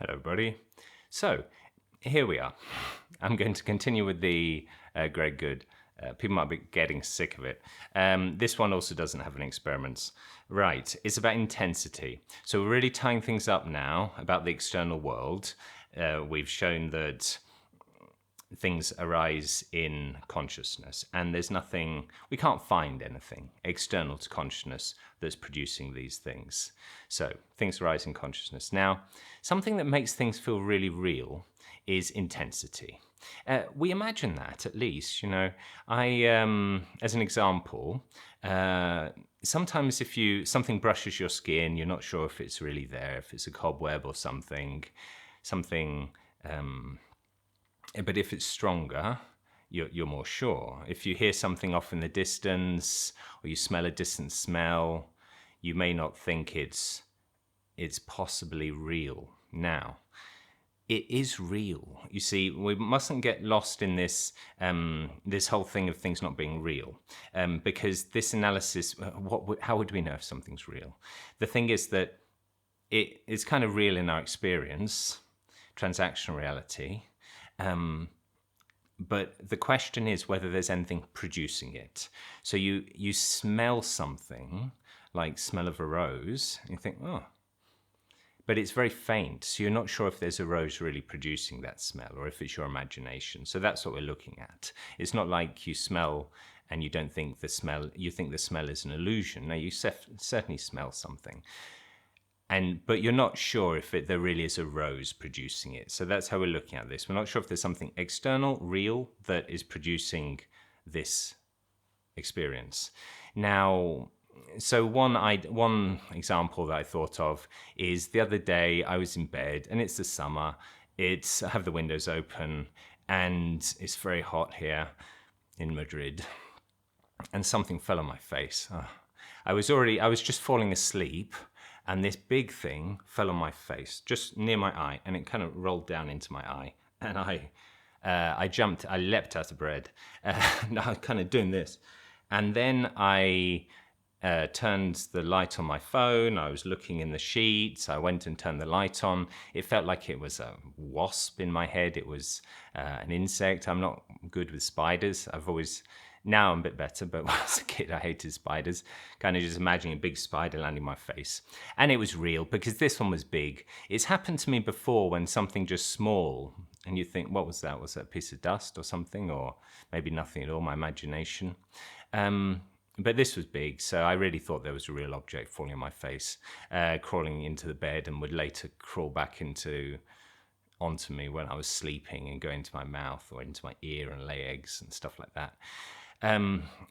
Hello, everybody. So, here we are. I'm going to continue with the Greg Goode. People might be getting sick of it. This one also doesn't have any experiments. Right, it's about intensity. So we're really tying things up now about the external world. We've shown that things arise in consciousness, and there's nothing, we can't find anything external to consciousness that's producing these things. So things arise in consciousness. Now, something that makes things feel really real is intensity. We imagine that, at least. As an example, sometimes if something brushes your skin, you're not sure if it's really there, if it's a cobweb or something. But if it's stronger, you're more sure. If you hear something off in the distance, or you smell a distant smell, you may not think it's possibly real. Now, it is real. You see, we mustn't get lost in this this whole thing of things not being real, because this analysis, how would we know if something's real? The thing is that it is kind of real in our experience, transactional reality. But the question is whether there's anything producing it. So you smell something, like smell of a rose, and you think, oh, but it's very faint. So you're not sure if there's a rose really producing that smell or if it's your imagination. So that's what we're looking at. It's not like you smell and you don't think the smell, you think the smell is an illusion. No, you certainly smell something. But you're not sure if there really is a rose producing it. So that's how we're looking at this. We're not sure if there's something external, real, that is producing this experience. Now, so one example that I thought of is the other day I was in bed, and it's the summer. I have the windows open, and it's very hot here in Madrid, and something fell on my face. I was just falling asleep, and this big thing fell on my face, just near my eye, and it kind of rolled down into my eye. And I jumped, I leapt out of bed. I was kind of doing this. And then I turned the light on my phone. I was looking in the sheets. I went and turned the light on. It felt like it was a wasp in my head. It was an insect. I'm not good with spiders. Now I'm a bit better, but when I was a kid, I hated spiders. Kind of just imagining a big spider landing on my face. And it was real because this one was big. It's happened to me before when something just small, and you think, what was that? Was that a piece of dust or something? Or maybe nothing at all, my imagination. But this was big, so I really thought there was a real object falling on my face, crawling into the bed, and would later crawl back onto me when I was sleeping and go into my mouth or into my ear and lay eggs and stuff like that.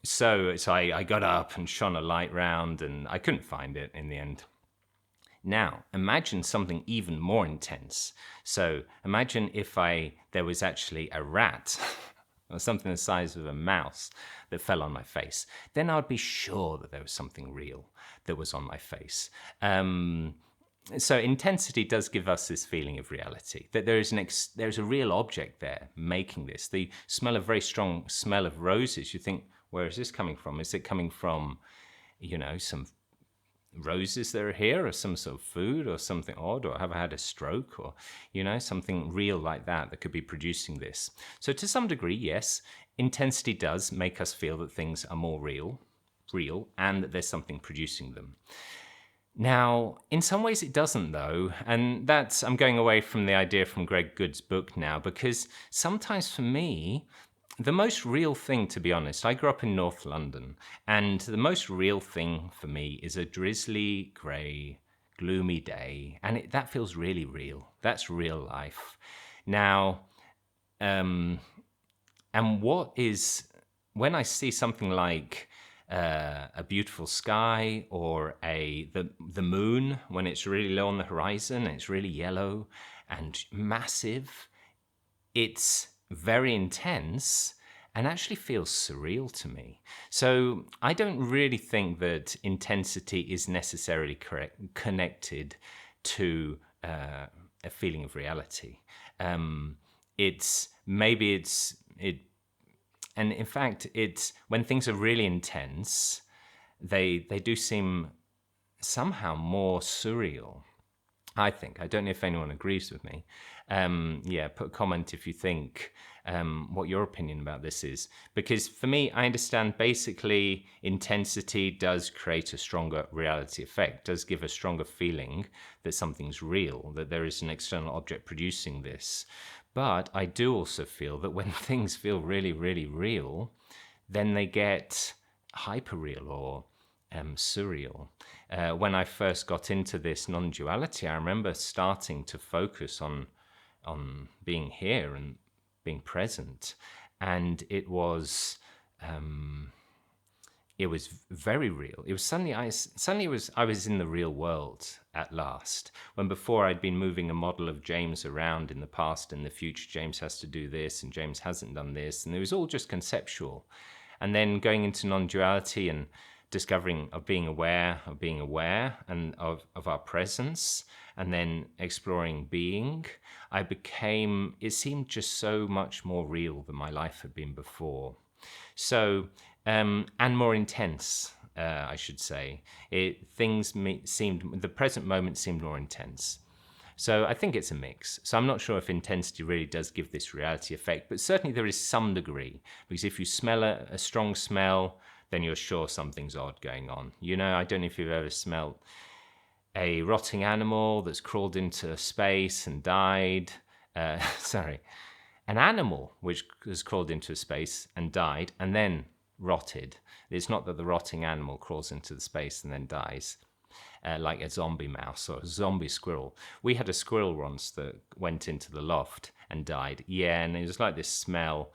So I got up and shone a light round, and I couldn't find it in the end. Now, imagine something even more intense. So imagine if there was actually a rat or something the size of a mouse that fell on my face. Then I'd be sure that there was something real that was on my face. So intensity does give us this feeling of reality, that there's a real object there making this. The a very strong smell of roses. You think, where is this coming from? Is it coming from, some roses that are here, or some sort of food, or something odd, or have I had a stroke, or, something real like that could be producing this? So to some degree, yes, intensity does make us feel that things are more real, and that there's something producing them. Now, in some ways it doesn't, though, and I'm going away from the idea from Greg Goode's book now, because sometimes for me, the most real thing, to be honest, I grew up in North London, and the most real thing for me is a drizzly, grey, gloomy day, and that feels really real. That's real life. Now, and when I see something like a beautiful sky, or the moon when it's really low on the horizon, and it's really yellow and massive, it's very intense and actually feels surreal to me. So I don't really think that intensity is necessarily connected to a feeling of reality. And in fact, it's when things are really intense, they do seem somehow more surreal. I think. I don't know if anyone agrees with me. Yeah, put a comment if you think what your opinion about this is. Because for me, I understand basically intensity does create a stronger reality effect, does give a stronger feeling that something's real, that there is an external object producing this. But I do also feel that when things feel really, really real, then they get hyperreal or surreal. When I first got into this non-duality, I remember starting to focus on being here and being present, and it was very real. It was suddenly I was in the real world at last. When before I'd been moving a model of James around in the past and the future. James has to do this, and James hasn't done this, and it was all just conceptual. And then going into non-duality and discovering of being aware and of our presence, and then exploring being, it seemed just so much more real than my life had been before. So, and more intense, I should say. The present moment seemed more intense. So I think it's a mix. So I'm not sure if intensity really does give this reality effect, but certainly there is some degree, because if you smell a strong smell, then you're sure something's odd going on. You know, I don't know if you've ever smelled a rotting animal that's crawled into space and died. An animal which has crawled into space and died and then rotted. It's not that the rotting animal crawls into the space and then dies. Like a zombie mouse or a zombie squirrel. We had a squirrel once that went into the loft and died. Yeah, and it was like this smell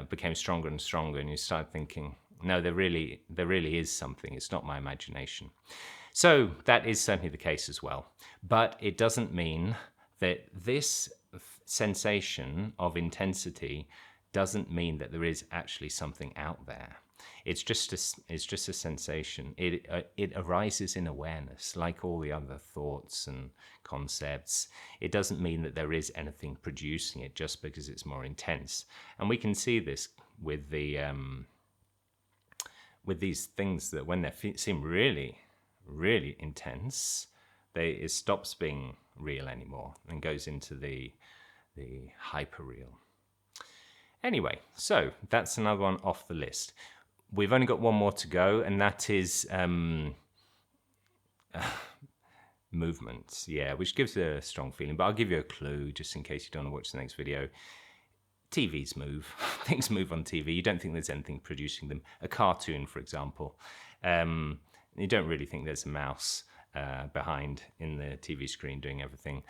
became stronger and stronger, and you start thinking, no, there really is something. It's not my imagination. So that is certainly the case as well. But it doesn't mean that this sensation of intensity doesn't mean that there is actually something out there. It's just a sensation. It arises in awareness, like all the other thoughts and concepts. It doesn't mean that there is anything producing it just because it's more intense. And we can see this with these things that when they seem really, really intense, it stops being real anymore and goes into the hyperreal. Anyway, so that's another one off the list. We've only got one more to go, and that is movements, yeah, which gives a strong feeling. But I'll give you a clue just in case you don't want to watch the next video. TVs move. Things move on TV. You don't think there's anything producing them. A cartoon, for example. You don't really think there's a mouse behind in the TV screen doing everything.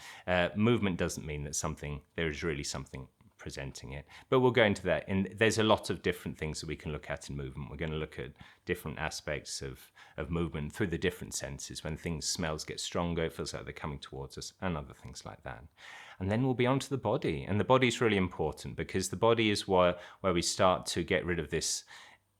Movement doesn't mean that there is really something presenting it. But we'll go into that. And there's a lot of different things that we can look at in movement. We're going to look at different aspects of movement through the different senses. When smells get stronger, it feels like they're coming towards us, and other things like that. And then we'll be on to the body. And the body is really important because the body is where we start to get rid of this,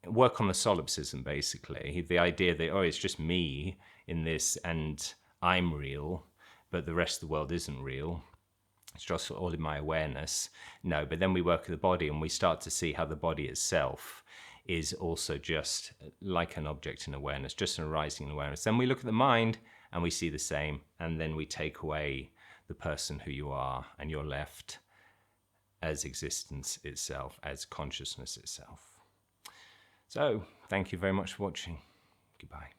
work on the solipsism, basically. The idea that, it's just me in this and I'm real, but the rest of the world isn't real. It's just all in my awareness. No, but then we work with the body and we start to see how the body itself is also just like an object in awareness, just an arising in awareness. Then we look at the mind and we see the same, and then we take away the person who you are, and you're left as existence itself, as consciousness itself. So, thank you very much for watching. Goodbye.